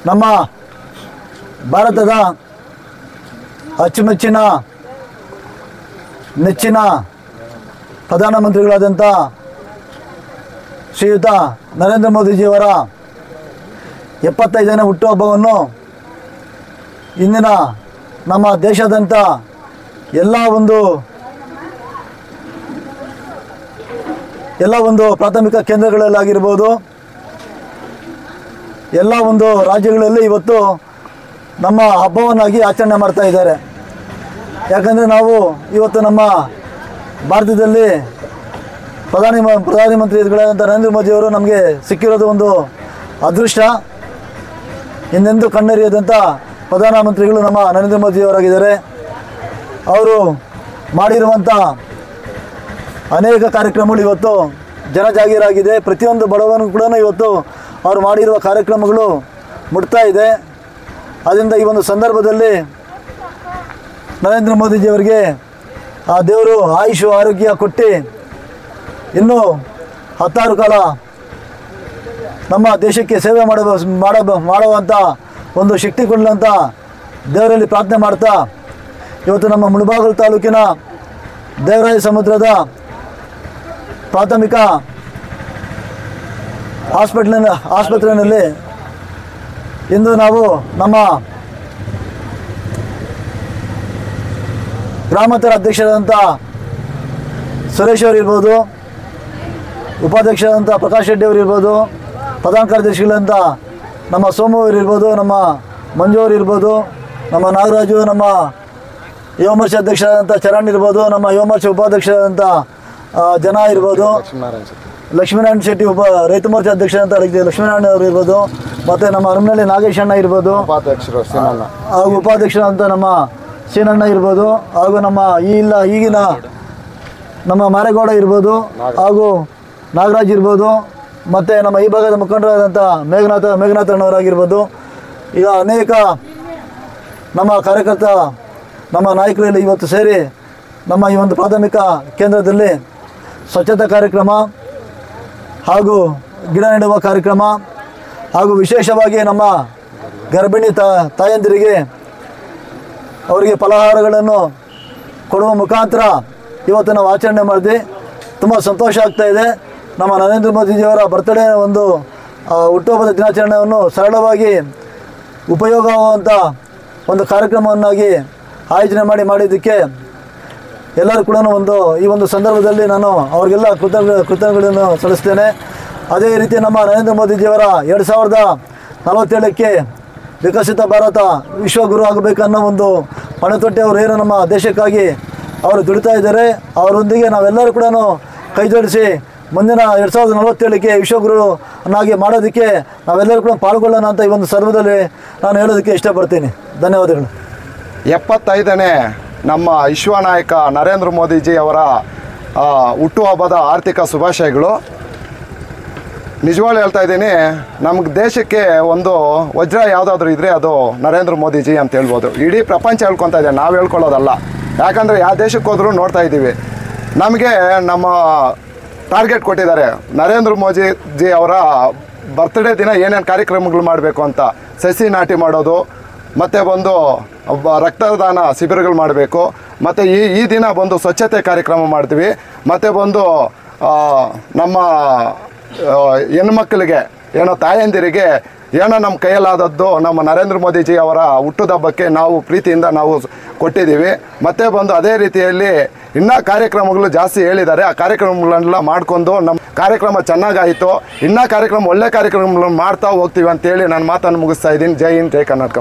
ನಮ್ಮ ಭಾರತದ ಅಚ್ಚುಮೆಚ್ಚಿನ ನೆಚ್ಚಿನ ಪ್ರಧಾನಮಂತ್ರಿಗಳಾದಂಥ ಶ್ರೀಯುತ ನರೇಂದ್ರ ಮೋದಿಜಿಯವರ 75ನೇ ಹುಟ್ಟುಹಬ್ಬವನ್ನು ಇಂದಿನ ನಮ್ಮ ದೇಶಾದ್ಯಂತ ಎಲ್ಲ ಒಂದು ಪ್ರಾಥಮಿಕ ಕೇಂದ್ರಗಳಲ್ಲಾಗಿರ್ಬೋದು, ಎಲ್ಲ ರಾಜ್ಯಗಳಲ್ಲಿ ಇವತ್ತು ನಮ್ಮ ಹಬ್ಬವನ್ನಾಗಿ ಆಚರಣೆ ಮಾಡ್ತಾ ಇದ್ದಾರೆ. ಯಾಕಂದರೆ ನಾವು ಇವತ್ತು ನಮ್ಮ ಭಾರತದಲ್ಲಿ ಪ್ರಧಾನಮಂತ್ರಿಗಳಾದಂಥ ನರೇಂದ್ರ ಮೋದಿಯವರು ನಮಗೆ ಸಿಕ್ಕಿರೋದು ಒಂದು ಅದೃಷ್ಟ. ಹಿಂದೆಂದೂ ಕಣ್ಣೆರೆಯದಂಥ ಪ್ರಧಾನಮಂತ್ರಿಗಳು ನಮ್ಮ ನರೇಂದ್ರ ಮೋದಿಯವರಾಗಿದ್ದಾರೆ. ಅವರು ಮಾಡಿರುವಂಥ ಅನೇಕ ಕಾರ್ಯಕ್ರಮಗಳು ಇವತ್ತು ಜನಜಾಗೀರಾಗಿದೆ. ಪ್ರತಿಯೊಂದು ಬಡವನು ಕೂಡ ಇವತ್ತು ಅವರು ಮಾಡಿರುವ ಕಾರ್ಯಕ್ರಮಗಳು ಮುಟ್ತಾ ಇದೆ. ಅದರಿಂದ ಈ ಒಂದು ಸಂದರ್ಭದಲ್ಲಿ ನರೇಂದ್ರ ಮೋದಿಜಿಯವರಿಗೆ ಆ ದೇವರು ಆಯುಷು ಆರೋಗ್ಯ ಕೊಟ್ಟು ಇನ್ನೂ 10 ಕಾಲ ನಮ್ಮ ದೇಶಕ್ಕೆ ಸೇವೆ ಮಾಡುವಂಥ ಒಂದು ಶಕ್ತಿ ಕೊಡಲಂತ ದೇವರಲ್ಲಿ ಪ್ರಾರ್ಥನೆ ಮಾಡ್ತಾ, ಇವತ್ತು ನಮ್ಮ ಮುಳಬಾಗಿಲು ತಾಲೂಕಿನ ದೇವರಾಯ ಸಮುದ್ರದ ಪ್ರಾಥಮಿಕ ಆಸ್ಪತ್ರೆಯಲ್ಲಿ ಇಂದು ನಾವು ನಮ್ಮ ಗ್ರಾಮಾಂತರ ಅಧ್ಯಕ್ಷರಾದಂಥ ಸುರೇಶ್ ಅವರು ಇರ್ಬೋದು, ಉಪಾಧ್ಯಕ್ಷರಾದಂಥ ಪ್ರಕಾಶ್ ರೆಡ್ಡಿ ಅವರು ಇರ್ಬೋದು, ಪ್ರಧಾನ ಕಾರ್ಯದರ್ಶಿಗಳಂತ ನಮ್ಮ ಸೋಮು ಅವರು ಇರ್ಬೋದು, ನಮ್ಮ ಮಂಜು ಅವರು ಇರ್ಬೋದು, ನಮ್ಮ ನಾಗರಾಜು, ನಮ್ಮ ಯುವ ಮೋರ್ಚಾ ಅಧ್ಯಕ್ಷರಾದಂಥ ಚರಣ್ ಇರ್ಬೋದು, ನಮ್ಮ ಯುವ ಮೋರ್ಚಾ ಉಪಾಧ್ಯಕ್ಷರಾದಂಥ ಜನ ಇರ್ಬೋದು, ಲಕ್ಷ್ಮೀನಾರಾಯಣ ಶೆಟ್ಟಿ ರೈತ ಮೋರ್ಚಾ ಅಧ್ಯಕ್ಷರಾದಂಥ ಲಕ್ಷ್ಮೀನಾರಾಯಣ ಅವರು ಇರ್ಬೋದು, ಮತ್ತು ನಮ್ಮ ಹನುಮನಹಳ್ಳಿ ನಾಗೇಶಣ್ಣ ಇರ್ಬೋದು, ಹಾಗೂ ಉಪಾಧ್ಯಕ್ಷರಾದಂಥ ನಮ್ಮ ಸೀನಣ್ಣ ಇರ್ಬೋದು, ಹಾಗೂ ನಮ್ಮ ಈಗಿನ ನಮ್ಮ ಮಾರೇಗೌಡ ಇರ್ಬೋದು, ಹಾಗೂ ನಾಗರಾಜ್ ಇರ್ಬೋದು, ಮತ್ತು ನಮ್ಮ ಈ ಭಾಗದ ಮುಖಂಡರಾದಂಥ ಮೇಘನಾಥಣ್ಣವರಾಗಿರ್ಬೋದು. ಈಗ ಅನೇಕ ನಮ್ಮ ಕಾರ್ಯಕರ್ತ ನಮ್ಮ ನಾಯಕರಲ್ಲಿ ಇವತ್ತು ಸೇರಿ ನಮ್ಮ ಈ ಒಂದು ಪ್ರಾಥಮಿಕ ಕೇಂದ್ರದಲ್ಲಿ ಸ್ವಚ್ಛತಾ ಕಾರ್ಯಕ್ರಮ ಹಾಗೂ ಗಿಡ ನೆಡುವ ಕಾರ್ಯಕ್ರಮ ಹಾಗೂ ವಿಶೇಷವಾಗಿ ನಮ್ಮ ಗರ್ಭಿಣಿ ತಾಯಂದಿರಿಗೆ ಅವರಿಗೆ ಫಲಾಹಾರಗಳನ್ನು ಕೊಡುವ ಮುಖಾಂತರ ಇವತ್ತು ನಾವು ಆಚರಣೆ ಮಾಡಿದ್ವಿ. ತುಂಬ ಸಂತೋಷ ಆಗ್ತಾಯಿದೆ. ನಮ್ಮ ನರೇಂದ್ರ ಮೋದಿಜಿಯವರ ಬರ್ತ್ಡೇ ಒಂದು ಹುಟ್ಟುಹಬ್ಬದ ದಿನಾಚರಣೆಯನ್ನು ಸರಳವಾಗಿ ಉಪಯೋಗವಾಗುವಂಥ ಒಂದು ಕಾರ್ಯಕ್ರಮವನ್ನಾಗಿ ಆಯೋಜನೆ ಮಾಡಿದ್ದಕ್ಕೆ ಎಲ್ಲರೂ ಕೂಡ ಈ ಒಂದು ಸಂದರ್ಭದಲ್ಲಿ ನಾನು ಅವರಿಗೆಲ್ಲ ಕೃತಜ್ಞತೆಗಳನ್ನು ಸಲ್ಲಿಸ್ತೇನೆ. ಅದೇ ರೀತಿ ನಮ್ಮ ನರೇಂದ್ರ ಮೋದಿಜಿಯವರ 2047ಕ್ಕೆ ವಿಕಸಿತ ಭಾರತ ವಿಶ್ವಗುರು ಆಗಬೇಕನ್ನೋ ಒಂದು ಪಣತೊಟ್ಟೆ ಅವರು ಏನು ನಮ್ಮ ದೇಶಕ್ಕಾಗಿ ಅವರು ದುಡಿತಾ ಇದ್ದಾರೆ. ಅವರೊಂದಿಗೆ ನಾವೆಲ್ಲರೂ ಕೂಡ ಕೈ ಜೋಡಿಸಿ ಮುಂದಿನ 2047ಕ್ಕೆ ವಿಶ್ವಗುರುನಾಗಿ ಮಾಡೋದಕ್ಕೆ ನಾವೆಲ್ಲರೂ ಕೂಡ ಪಾಲ್ಗೊಳ್ಳೋಣ ಅಂತ ಈ ಒಂದು ಸಂದರ್ಭದಲ್ಲಿ ನಾನು ಹೇಳೋದಕ್ಕೆ ಇಷ್ಟಪಡ್ತೀನಿ. ಧನ್ಯವಾದಗಳು. 75ನೇ ನಮ್ಮ ವಿಶ್ವ ನಾಯಕ ನರೇಂದ್ರ ಮೋದಿಜಿ ಅವರ ಹುಟ್ಟುಹಬ್ಬದ ಆರ್ಥಿಕ ಶುಭಾಶಯಗಳು. ನಿಜವಾಗ್ಲೂ ಹೇಳ್ತಾ ಇದ್ದೀನಿ, ನಮ್ಗೆ ದೇಶಕ್ಕೆ ಒಂದು ವಜ್ರ ಯಾವುದಾದ್ರೂ ಇದ್ದರೆ ಅದು ನರೇಂದ್ರ ಮೋದಿಜಿ ಅಂತ ಹೇಳ್ಬೋದು. ಇಡೀ ಪ್ರಪಂಚ ಹೇಳ್ಕೊತಾ ಇದೆ, ನಾವು ಹೇಳ್ಕೊಳ್ಳೋದಲ್ಲ. ಯಾಕಂದರೆ ಯಾವ ದೇಶಕ್ಕೆ ಹೋದರೂ ನೋಡ್ತಾ ಇದ್ದೀವಿ. ನಮಗೆ ನಮ್ಮ ಟಾರ್ಗೆಟ್ ಕೊಟ್ಟಿದ್ದಾರೆ, ನರೇಂದ್ರ ಮೋದಿಜಿ ಅವರ ಬರ್ತ್ಡೇ ದಿನ ಏನೇನು ಕಾರ್ಯಕ್ರಮಗಳು ಮಾಡಬೇಕು ಅಂತ. ಸಸಿ ನಾಟಿ ಮಾಡೋದು, ಮತ್ತು ರಕ್ತದಾನ ಶಿಬಿರಗಳು ಮಾಡಬೇಕು, ಮತ್ತು ಈ ದಿನ ಸ್ವಚ್ಛತೆ ಕಾರ್ಯಕ್ರಮ ಮಾಡ್ತೀವಿ. ಮತ್ತು ನಮ್ಮ ಹೆಣ್ಮಕ್ಳಿಗೆ ತಾಯಂದಿರಿಗೆ ನಮ್ಮ ಕೈಯಲ್ಲಾದದ್ದು ನಮ್ಮ ನರೇಂದ್ರ ಮೋದಿಜಿ ಅವರ ಹುಟ್ಟುಹಬ್ಬಕ್ಕೆ ನಾವು ಪ್ರೀತಿಯಿಂದ ನಾವು ಕೊಟ್ಟಿದ್ದೀವಿ. ಮತ್ತು ಅದೇ ರೀತಿಯಲ್ಲಿ ಇನ್ನೂ ಕಾರ್ಯಕ್ರಮಗಳು ಜಾಸ್ತಿ ಹೇಳಿದ್ದಾರೆ. ಆ ಕಾರ್ಯಕ್ರಮಗಳನ್ನೆಲ್ಲ ಮಾಡ್ಕೊಂಡು ನಮ್ಮ ಕಾರ್ಯಕ್ರಮ ಚೆನ್ನಾಗಾಯಿತು. ಇನ್ನೂ ಒಳ್ಳೆ ಕಾರ್ಯಕ್ರಮಗಳನ್ನು ಮಾಡ್ತಾ ಹೋಗ್ತೀವಿ ಅಂತೇಳಿ ನಾನು ಮಾತನ್ನು ಮುಗಿಸ್ತಾ ಇದ್ದೀನಿ. ಜೈ ಹಿಂದ್, ಜೈ ಕರ್ನಾಟಕ.